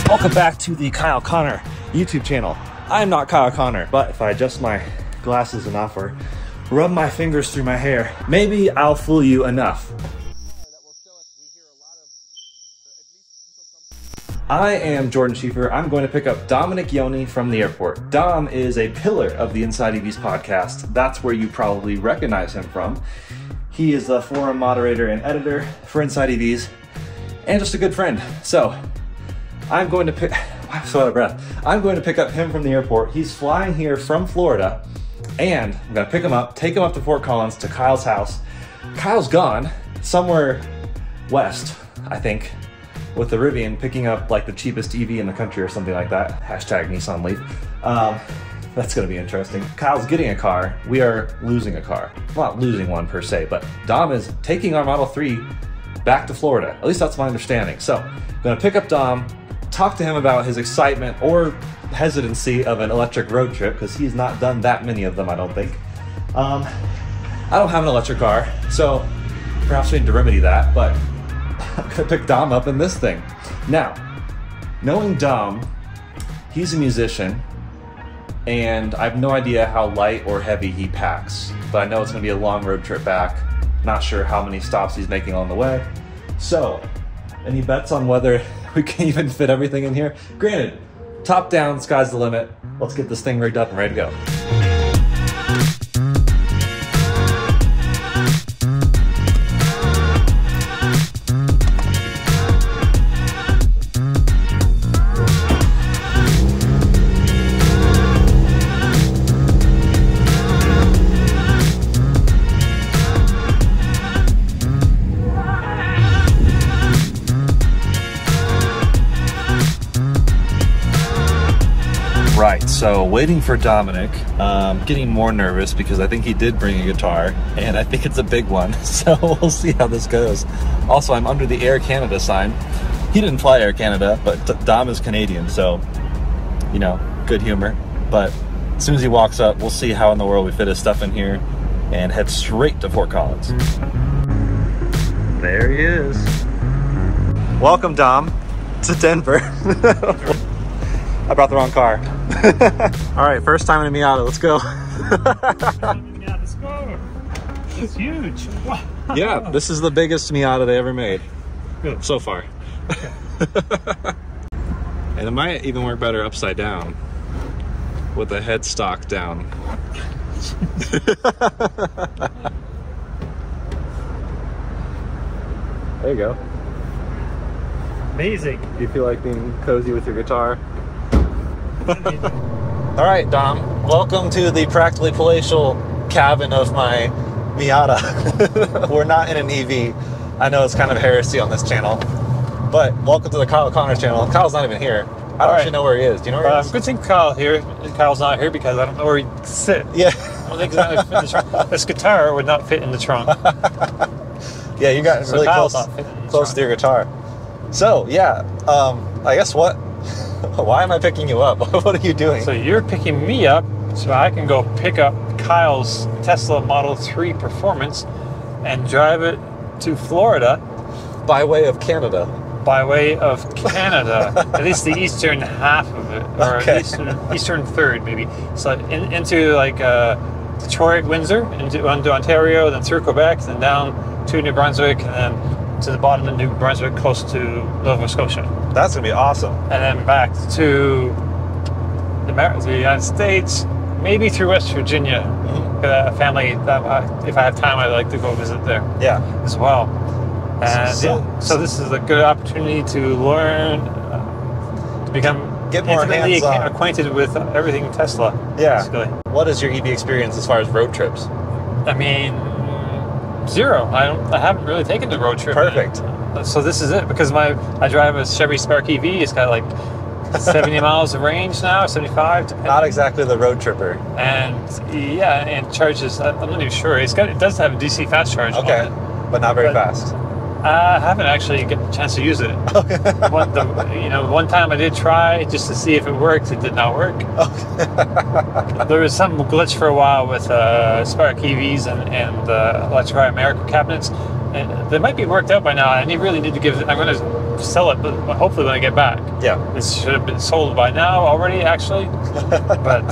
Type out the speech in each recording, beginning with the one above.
Welcome back to the Kyle Connor YouTube channel. I'm not Kyle Connor, but if I adjust my glasses enough or rub my fingers through my hair, maybe I'll fool you enough. I am Jordan Schieffer. I'm going to pick up Domenick Yoney from the airport. Dom is a pillar of the Inside EVs podcast. That's where you probably recognize him from. He is the forum moderator and editor for Inside EVs and just a good friend. So I'm going to pick, I'm so out of breath. I'm going to pick up him from the airport. He's flying here from Florida, and I'm gonna pick him up, take him up to Fort Collins to Kyle's house. Kyle's gone somewhere west, I think, with the Rivian, picking up like the cheapest EV in the country or something like that. Hashtag Nissan Leaf. That's gonna be interesting. Kyle's getting a car. We are losing a car. Well, not losing one per se, but Dom is taking our Model 3 back to Florida. At least that's my understanding. So I'm gonna pick up Dom, talk to him about his excitement or hesitancy of an electric road trip, because he's not done that many of them, I don't think. I don't have an electric car, so perhaps we need to remedy that, but I'm gonna pick Dom up in this thing. Now, knowing Dom, he's a musician, and I have no idea how light or heavy he packs, but I know it's gonna be a long road trip back. Not sure how many stops he's making on the way. So, any bets on whether we can even fit everything in here? Granted, top down, sky's the limit. Let's get this thing rigged up and ready to go. Right, so waiting for Domenick, getting more nervous because I think he did bring a guitar, and I think it's a big one, so we'll see how this goes. Also, I'm under the Air Canada sign. He didn't fly Air Canada, but Dom is Canadian, so, you know, good humor. But as soon as he walks up, we'll see how in the world we fit his stuff in here and head straight to Fort Collins. There he is. Welcome, Dom, to Denver. I brought the wrong car. All right, first time in a Miata. Let's go. Yeah, let's go. It's huge. Wow. Yeah, this is the biggest Miata they ever made. Good. So far. Okay. And it might even work better upside down with the headstock down. There you go. Amazing. Do you feel like being cozy with your guitar? All right, Dom, welcome to the practically palatial cabin of my Miata. We're not in an EV. I know it's kind of heresy on this channel, but welcome to the Kyle Connor channel. Kyle's not even here. I don't actually know where he is. Do you know where he is? Good thing Kyle's here. Kyle's not here because I don't know where he sit. Yeah. I don't think he's gonna fit in the trunk. This guitar would not fit in the trunk. Yeah, you got really close to your guitar. So, yeah, I guess why am I picking you up? What are you doing? So you're picking me up so I can go pick up Kyle's Tesla Model 3 Performance and drive it to Florida. By way of Canada. By way of Canada. At least the eastern half of it. Or Okay. eastern third, maybe. So into like Detroit, Windsor, into Ontario, then through Quebec, then down to New Brunswick, and then to the bottom of New Brunswick, close to Nova Scotia. That's gonna be awesome. And then back to the United States, maybe through West Virginia. A family that if I have time, I'd like to go visit there. Yeah. As well. And so this is a good opportunity to learn, to get more intimately acquainted with everything Tesla. Yeah. Basically. What is your EV experience as far as road trips? I mean, zero. I haven't really taken the road trip. Perfect. So this is it, because I drive a Chevy Spark EV. It's got like 70 miles of range now, 75. Depending. Not exactly the road tripper. And yeah, and charges. I'm not even sure. It does have a DC fast charge. Okay, on it, but not very fast. I haven't actually got the chance to use it. One time I did try just to see if it worked. It did not work. There was some glitch for a while with Spark EVs and Electrify America cabinets. And they might be worked out by now. I really need to give it. I'm going to sell it, but hopefully when I get back. Yeah. It should have been sold by now already, actually. But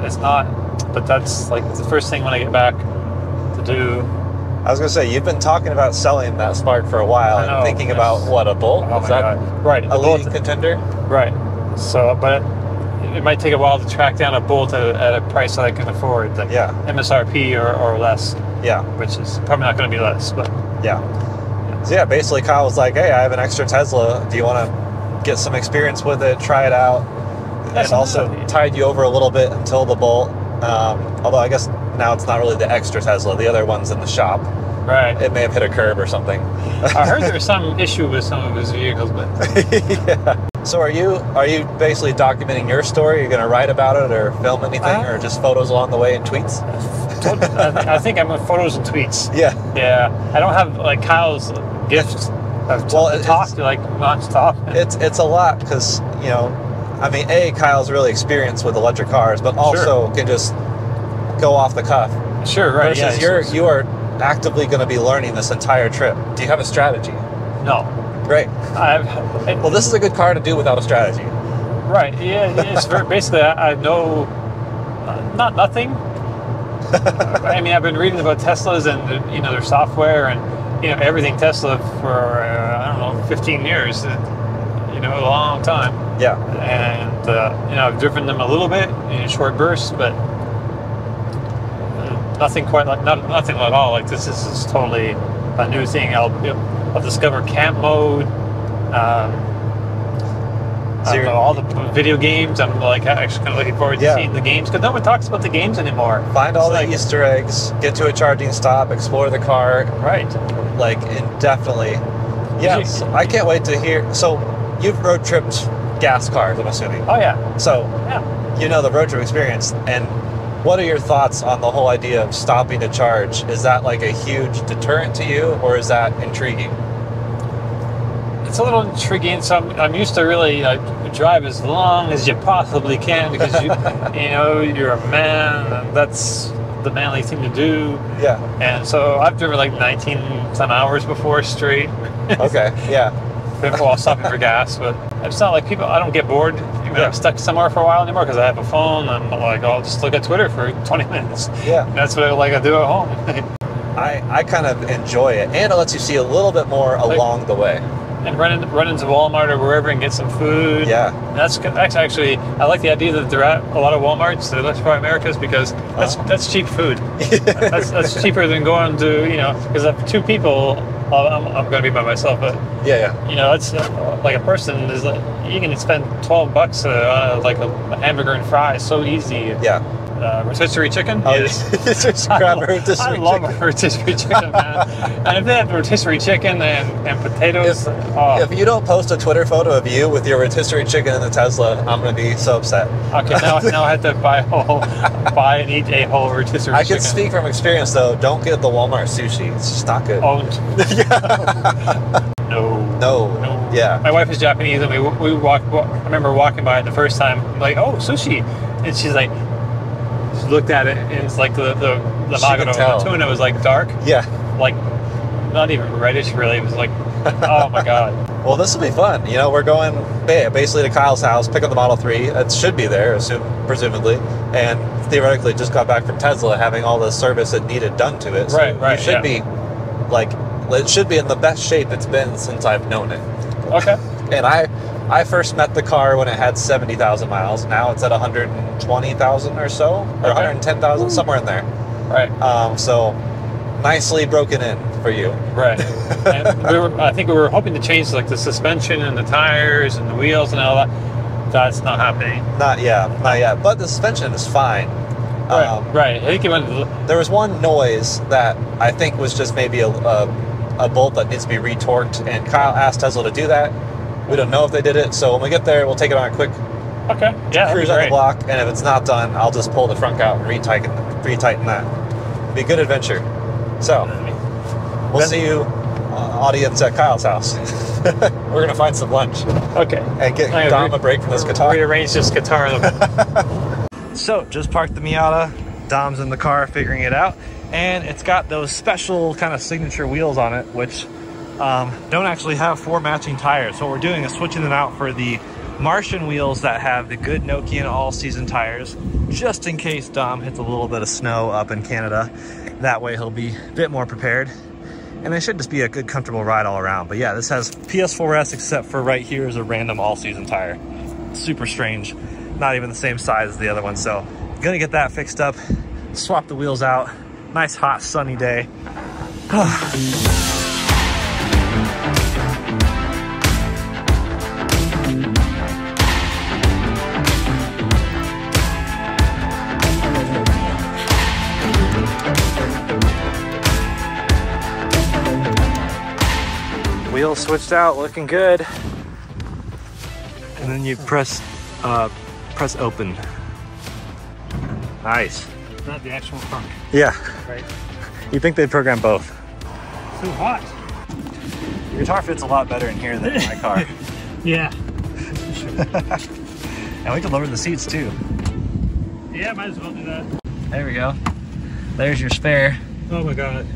it's not. But that's like the first thing when I get back to do. I was going to say, you've been talking about selling that Spark for a while and thinking about what, a Bolt? Oh, Is my that God. Right. a leading contender? Right. So, but it might take a while to track down a Bolt at a price that I can afford, like MSRP or less. Yeah. Which is probably not going to be less, but. Yeah. So yeah, basically Kyle was like, hey, I have an extra Tesla. Do you want to get some experience with it, try it out? That's and also tied you over a little bit until the Bolt. Although I guess now it's not really the extra Tesla. The other one's in the shop. Right. It may have hit a curb or something. I heard there was some issue with some of his vehicles, but. Yeah. So are you basically documenting your story? Are you going to write about it or film anything or just photos along the way and tweets? I think I'm with photos and tweets. Yeah. Yeah. I don't have like Kyle's gift of talk, like non-stop. It's a lot because, I mean, Kyle's really experienced with electric cars, but also can just go off the cuff. Sure, right. Versus you are actively going to be learning this entire trip. Do you have a strategy? No. Great. Well, this is a good car to do without a strategy. Right. Yeah. It's basically, I know not nothing. I mean, I've been reading about Teslas and their software and everything Tesla for I don't know 15 years. A long time. Yeah. And I've driven them a little bit in short bursts, but nothing quite like nothing at all. Like this is totally a new thing. I'll discover camp mode. All the video games. I'm like actually kind of looking forward to seeing the games because no one talks about the games anymore. Find all the Easter eggs. Get to a charging stop. Explore the car. Right. Like indefinitely. Yes. I can't wait to hear. So you've road tripped gas cars, I'm assuming. Oh yeah. So you know the road trip experience. And what are your thoughts on the whole idea of stopping to charge? Is that like a huge deterrent to you, or is that intriguing? It's a little intriguing. So I'm used to really drive as long as you possibly can because you're a man, and that's the manly thing to do. Yeah. And so I've driven like 19 some hours before straight. Okay. Yeah. While stopping for gas, but it's not like I don't get bored. I'm stuck somewhere for a while anymore because I have a phone. I'm like, I'll just look at Twitter for 20 minutes. Yeah. That's what I do at home. I kind of enjoy it, and it lets you see a little bit more along the way. And run into Walmart or wherever and get some food. Yeah. That's actually, I like the idea that they're at a lot of Walmarts, the Electrify Americas, because that's cheap food. that's cheaper than going to, because if 2 people, I'm going to be by myself, but it's like a person is like, you can spend $12 on like a hamburger and fries so easy. Yeah. Rotisserie chicken just grab a rotisserie chicken. I love rotisserie chicken, man. And if they have rotisserie chicken and potatoes, if you don't post a Twitter photo of you with your rotisserie chicken in the Tesla, I'm going to be so upset. Okay, now I have to buy and eat a whole rotisserie chicken. I can speak from experience though. Don't get the Walmart sushi. It's just not good. No. Yeah. My wife is Japanese, and we walked. I remember walking by it the first time, like, oh, sushi, and she's like. Looked at it and it's like the maguro, the tuna was like dark. Yeah. Like not even reddish really. It was like, oh my God. Well, this will be fun. We're going basically to Kyle's house, pick up the Model 3. It should be there, presumably. And theoretically just got back from Tesla having all the service it needed done to it. So right. You should be it should be in the best shape it's been since I've known it. Okay. And I first met the car when it had 70,000 miles. Now it's at 120,000 or so, or 110,000, somewhere in there. Right. So nicely broken in for you. Right. And I think we were hoping to change like the suspension and the tires and the wheels and all that. That's not happening. Not yet. But the suspension is fine. Right. I think there was one noise that I think was just maybe a bolt that needs to be retorqued, and Kyle asked Tesla to do that. We don't know if they did it, so when we get there, we'll take it on a quick cruise on the block, and if it's not done, I'll just pull the trunk out and retighten that. It'll be a good adventure. So, we'll see you audience at Kyle's house. We're gonna find some lunch. Okay. And get Dom a break from this guitar. Rearrange this guitar. So, just parked the Miata. Dom's in the car figuring it out. And it's got those special kind of signature wheels on it, which don't actually have 4 matching tires. So what we're doing is switching them out for the Martian wheels that have the good Nokian all-season tires, just in case Dom hits a little bit of snow up in Canada. That way he'll be a bit more prepared. And it should just be a good, comfortable ride all around. But yeah, this has PS4S, except for right here is a random all-season tire. Super strange. Not even the same size as the other one. So gonna get that fixed up, swap the wheels out. Nice, hot, sunny day. Wheels switched out, looking good. And then you press open. Nice. Not the actual trunk. Yeah. Right. You think they'd program both? So hot. Your guitar fits a lot better in here than in my car. Yeah. And we can lower the seats too. Yeah, might as well do that. There we go. There's your spare. Oh my God.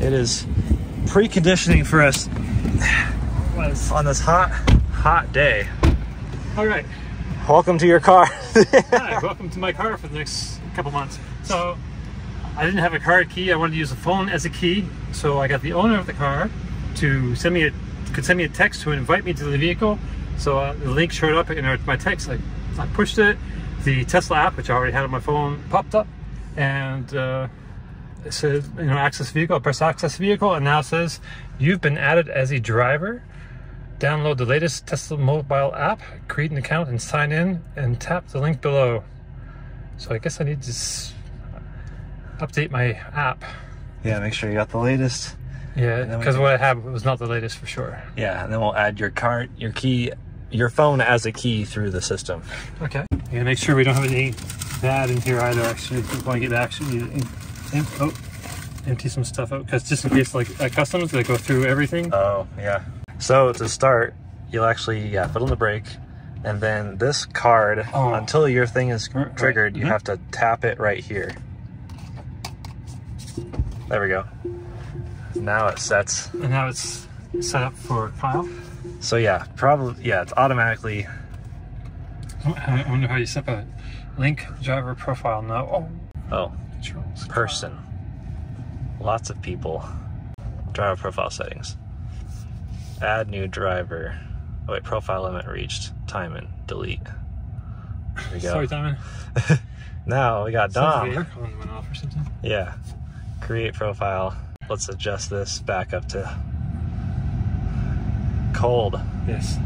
It is preconditioning for us on this hot day. All right. Welcome to your car. Hi, welcome to my car for the next couple months. So I didn't have a card key. I wanted to use the phone as a key. So I got the owner of the car to send me a text to invite me to the vehicle. So the link showed up in my text. I pushed it. The Tesla app, which I already had on my phone, popped up, and it said, access vehicle. I press access vehicle, and now it says you've been added as a driver. Download the latest Tesla mobile app, create an account and sign in, and tap the link below. So I guess I need to update my app. Yeah, make sure you got the latest. Yeah, because what I had was not the latest for sure. Yeah, and then we'll add your phone as a key through the system. Okay. Yeah, make sure we don't have any bad in here either. Actually, if we want to get actually empty some stuff out, because just in case, like at customs, they go through everything. Oh yeah. So to start, you'll actually put on the brake, and then this card, until your thing is triggered, you have to tap it right here. There we go. Now it sets. And now it's set up for Kyle. So yeah, it's automatically. I wonder how you set up a link driver profile now. Oh, person. Lots of people. Driver profile settings. Add new driver. Oh wait, profile limit reached. Timing. Delete. There we go. Sorry, Timing. Now we got Dom. The aircon went off or something. Yeah. Create profile. Let's adjust this back up to cold. Yes.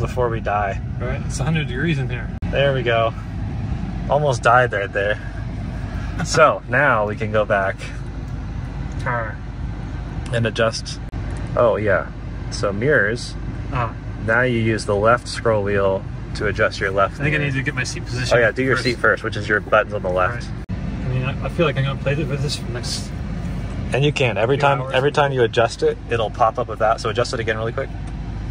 Before we die. All right, it's 100 degrees in here. There we go. Almost died right there. So now we can go back and adjust. Oh yeah. So mirrors. Now you use the left scroll wheel to adjust your left. I think I need to get my seat position. Oh yeah, do your seat first, which is your buttons on the left. Right. I mean, I feel like I'm gonna play with this for the next. And you can every time you adjust it, it'll pop up with that. So adjust it again really quick.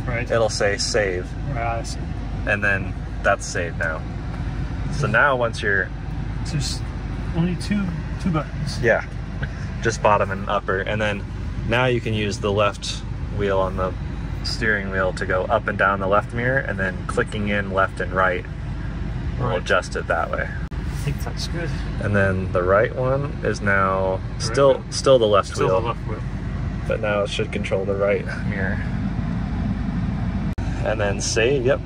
Right. It'll say save. Right. I see. And then that's saved now. So now once you're. So there's only two buttons. Yeah. Just bottom and upper, and then now you can use the left wheel on the steering wheel to go up and down the left mirror, and then clicking in left and right will adjust it that way. I think that's good. And then the right one is now still the left wheel. Still the left wheel. But now it should control the right mirror. And then save, yep.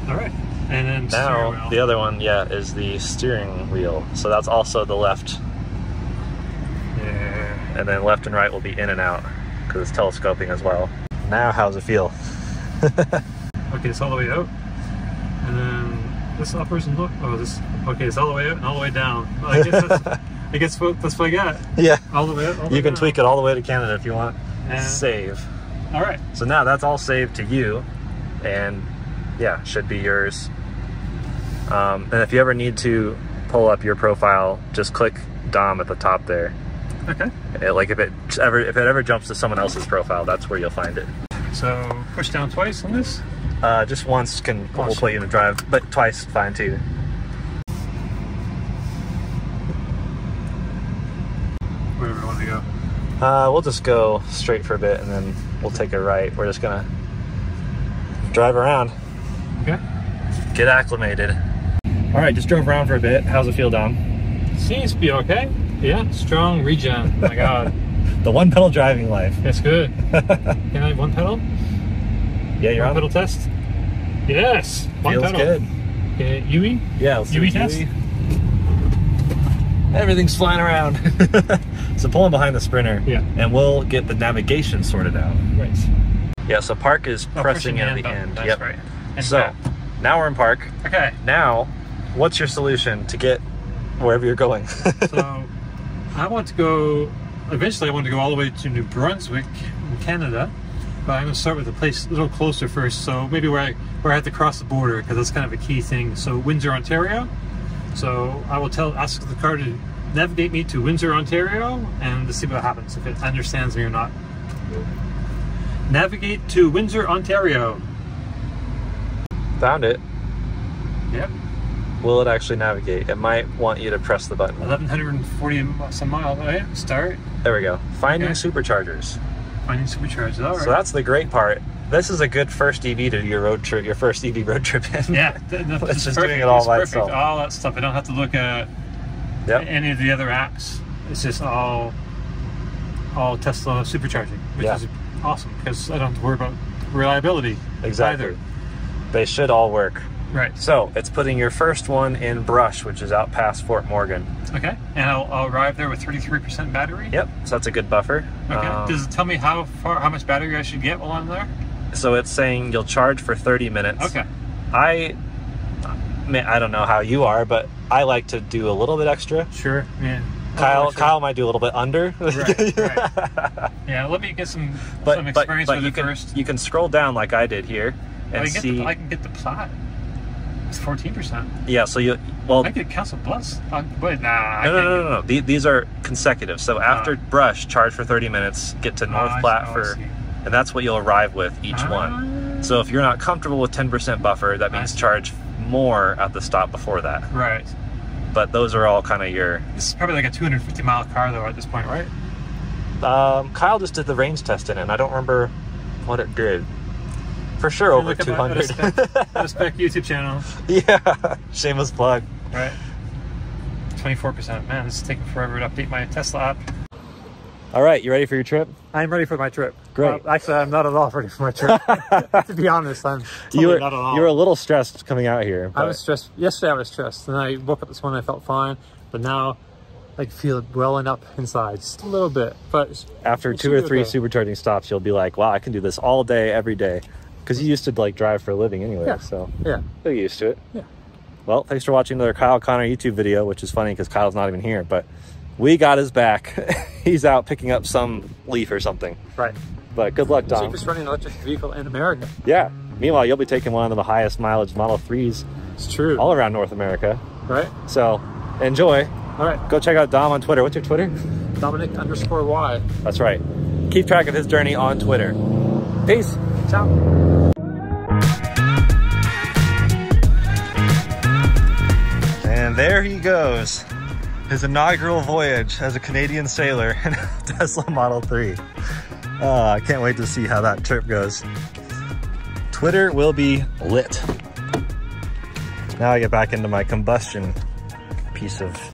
All right. And then now the other one, is the steering wheel. So that's also the left. Yeah. And then left and right will be in and out because it's telescoping as well. Now how's it feel? Okay, it's all the way out. And then this uppers and look. Oh, this. Okay, it's all the way out and all the way down. Well, I guess that's what I got. Yeah. All the way out. You can tweak it all the way to Canada if you want. And save. All right. So now that's all saved to you, and yeah, should be yours. And if you ever need to pull up your profile, just click Dom at the top there, Okay. Like if it ever jumps to someone else's profile, that's where you'll find it. So push down twice on this? Just once will put you in a drive, but twice fine too. Where do we want to go? We'll just go straight for a bit and then we'll take a right. We're just gonna drive around. Okay. Get acclimated. All right, just drove around for a bit. How's it feel, Dom? Seems to be okay. Yeah, strong regen. Oh my God. The one pedal driving life. That's good. Can I have one pedal? Yeah, you're one on. Pedal test? Yes. One Feels pedal. good. Okay, UE? Yeah, let's do UE test? Everything's flying around. So pulling behind the Sprinter, yeah, and we'll get the navigation sorted out. Right. Yeah, so park is pressing in at the end. That's yep. right. And so now we're in park. Okay. Now, what's your solution to get wherever you're going? So I want to go, eventually I want to go all the way to New Brunswick in Canada, but I'm going to start with a place a little closer first, so maybe where I have to cross the border, because that's kind of a key thing. So Windsor, Ontario. So I will ask the car to navigate me to Windsor, Ontario, and to see what happens, if it understands me or not. Navigate to Windsor, Ontario. Found it. Yep. Will it actually navigate? It might want you to press the button. 1,140 some miles. Oh yeah, start. There we go. Finding Superchargers. Finding Superchargers. All right. So that's the great part. This is a good first EV to do your road trip, your first EV road trip in. Yeah, it's just doing it all by itself. All that stuff. I don't have to look at any of the other apps. It's just all Tesla supercharging, which is awesome, because I don't have to worry about reliability. Exactly. Either. They should all work. Right. So it's putting your first one in Brush, which is out past Fort Morgan. Okay. And I'll arrive there with 33% battery. Yep. So that's a good buffer. Okay. Does it tell me how much battery I should get while I'm there? So it's saying you'll charge for 30 minutes. Okay. I don't know how you are, but I like to do a little bit extra. Sure. Yeah. Kyle might do a little bit under. Right. Yeah. Let me get some experience with it first. You can scroll down like I did here and see. I can get the Plaid. It's 14%. Yeah. So I get Council Plus. Wait, nah. No. These are consecutive. So after Brush, charge for 30 minutes. Get to North Platte and that's what you'll arrive with each one. So if you're not comfortable with 10% buffer, that means charge more at the stop before that. Right. But those are all kind of your... This is probably like a 250-mile car, though, at this point, right? Kyle just did the range test in it, and I don't remember what it did. For sure, over 200. A spec YouTube channel. Yeah, shameless plug. Right. 24%. Man, this is taking forever to update my Tesla app. All right, you ready for your trip? I'm ready for my trip. Great. Actually, I'm not at all ready for my trip. To be honest, I'm totally not at all. You were a little stressed coming out here. I was stressed. Yesterday I was stressed. And I woke up this morning, I felt fine. But now I feel it welling up inside just a little bit. But after 2 or 3 supercharging stops, you'll be like, wow, I can do this all day, every day. Because you used to like drive for a living anyway, so you're used to it. Yeah. Well, thanks for watching another Kyle Connor YouTube video, which is funny because Kyle's not even here, but we got his back. He's out picking up some leaf or something. Right. But good luck, Dom. Cheapest running electric vehicle in America. Yeah. Meanwhile, you'll be taking one of the highest mileage Model 3s. It's true. All around North America. Right. So enjoy. All right. Go check out Dom on Twitter. What's your Twitter? Domenick_Y. That's right. Keep track of his journey on Twitter. Peace. Ciao. And there he goes. His inaugural voyage as a Canadian sailor in a Tesla Model 3. I can't wait to see how that trip goes. Twitter will be lit. Now I get back into my combustion piece of